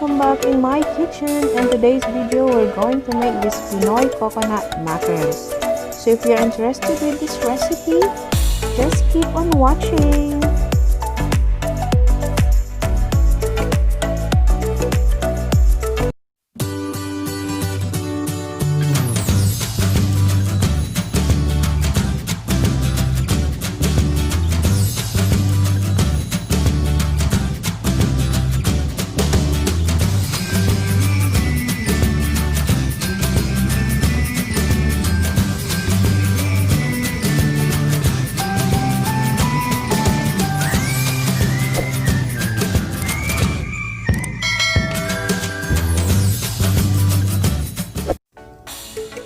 welcome back in my kitchen. And today's video we're going to make this Pinoy coconut macaroons. So if you're interested with this recipe, just keep on watching.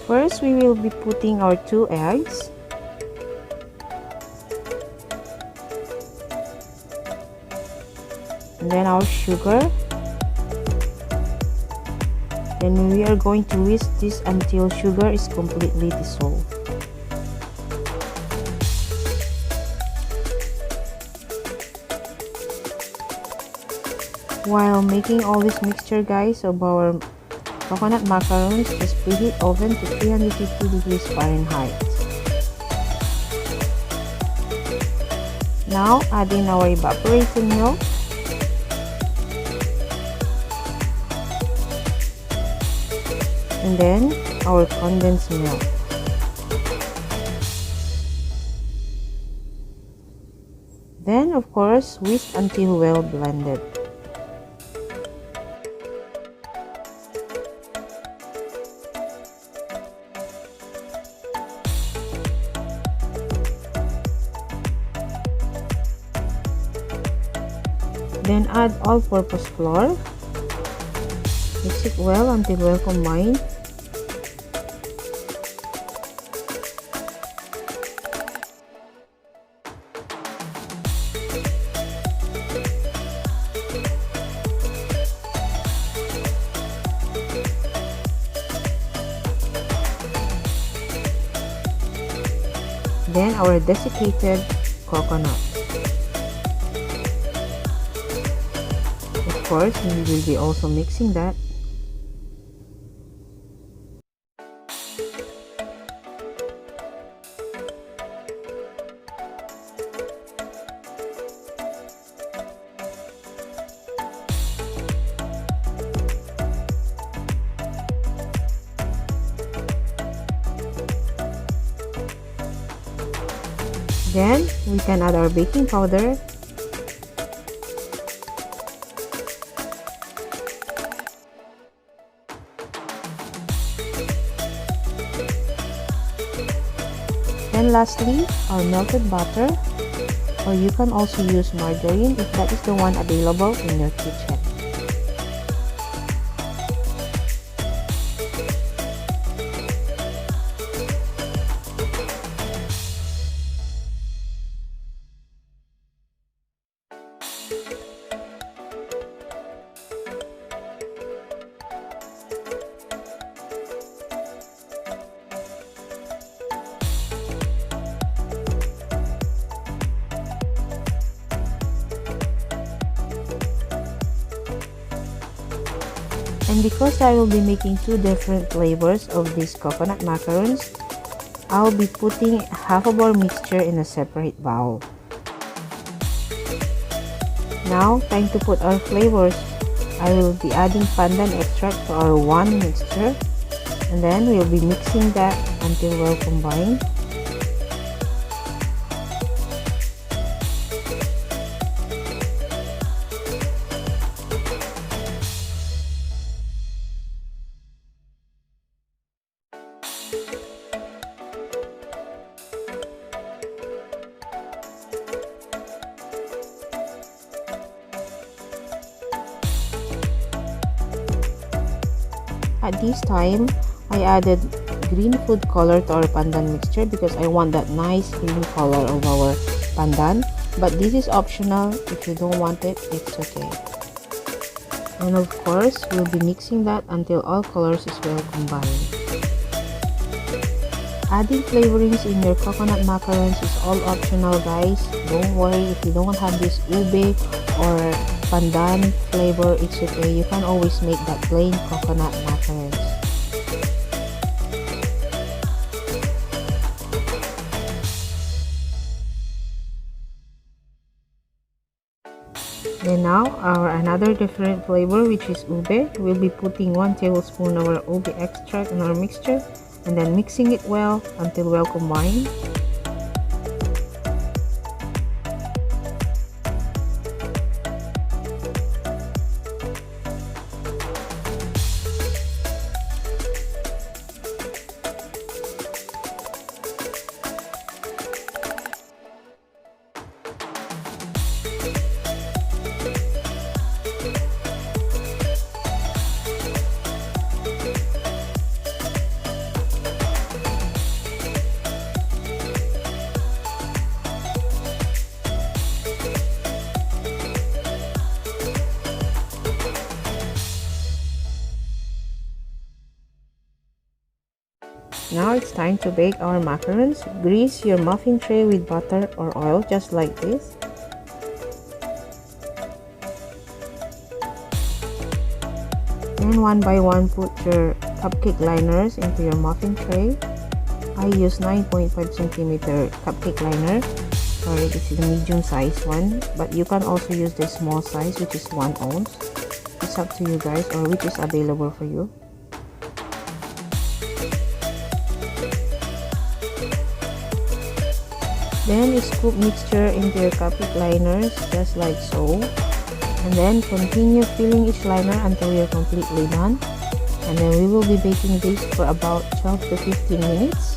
First, we will be putting our 2 eggs. And then our sugar. Then we are going to whisk this until sugar is completely dissolved. While making all this mixture, guys, of our coconut macaroons, just preheat oven to 350 degrees Fahrenheit. Now add in our evaporated milk. And then our condensed milk. Then of course whisk until well blended. Then add all-purpose flour. Mix it well until well combined. Then our desiccated coconut. Of course, we will be also mixing that. Then we can add our baking powder. And lastly, our melted butter, or you can also use margarine if that is the one available in your kitchen. And because I will be making 2 different flavors of these coconut macaroons, I'll be putting half of our mixture in a separate bowl. Now, time to put our flavors. I will be adding pandan extract to our 1 mixture, and then we'll be mixing that until well combined. At this time, I added green food color to our pandan mixture because I want that nice green color of our pandan. But this is optional. If you don't want it, it's okay. And of course, we'll be mixing that until all colors is well combined. Adding flavorings in your coconut macaroons is all optional, guys. Don't worry if you don't have this ube or pandan flavor, it's okay. You can always make that plain coconut macaroons. Then now our another different flavor, which is ube. We'll be putting 1 tablespoon of our ube extract in our mixture and then mixing it well until well combined. Now it's time to bake our macaroons. Grease your muffin tray with butter or oil just like this. Then one by one put your cupcake liners into your muffin tray. I use 9.5 centimeter cupcake liner. Sorry, this is the medium size one, but you can also use the small size, which is 1 ounce. It's up to you guys, or which is available for you. Then scoop mixture into your cupcake liners just like so, and then continue filling each liner until you're completely done. And then we will be baking this for about 12 to 15 minutes.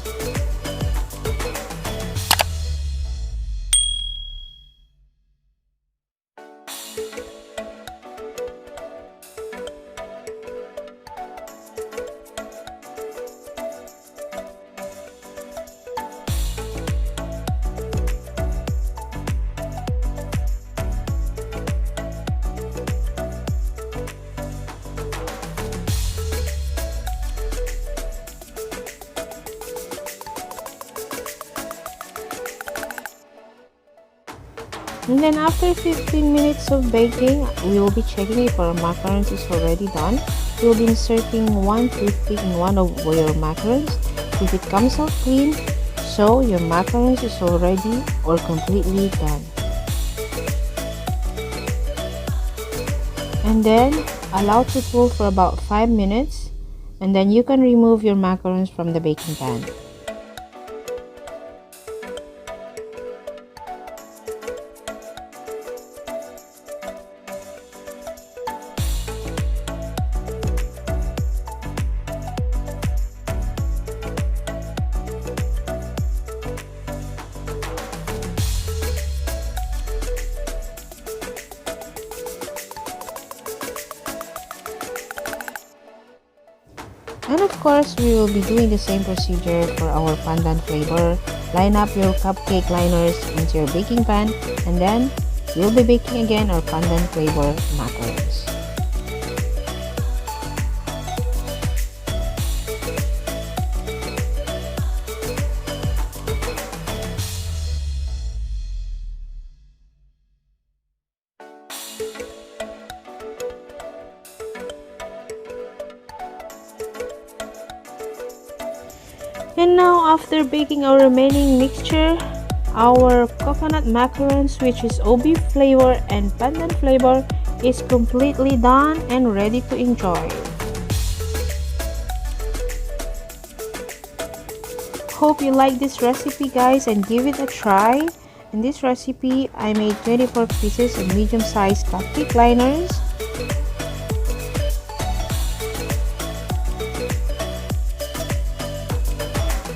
And then after 15 minutes of baking, we will be checking if our macarons is already done. We'll be inserting one toothpick in one of your macarons. If it comes out clean, so your macarons is already or completely done. And then allow to cool for about 5 minutes, and then you can remove your macarons from the baking pan. And of course, we will be doing the same procedure for our pandan flavor. Line up your cupcake liners into your baking pan, and then we'll be baking again our pandan flavor macarons. And now, after baking our remaining mixture, our coconut macarons, which is ube flavor and pandan flavor, is completely done and ready to enjoy. Hope you like this recipe, guys, and give it a try. In this recipe, I made 24 pieces of medium-sized cupcake liners.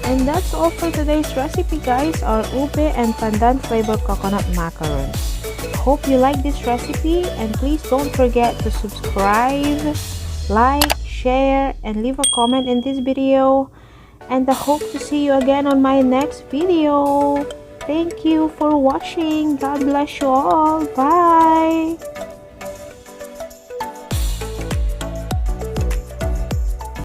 And that's all for today's recipe, guys, our ube and pandan flavor coconut macarons. Hope you like this recipe, and please don't forget to subscribe, like, share, and leave a comment in this video. And I hope to see you again on my next video. Thank you for watching. God bless you all. Bye.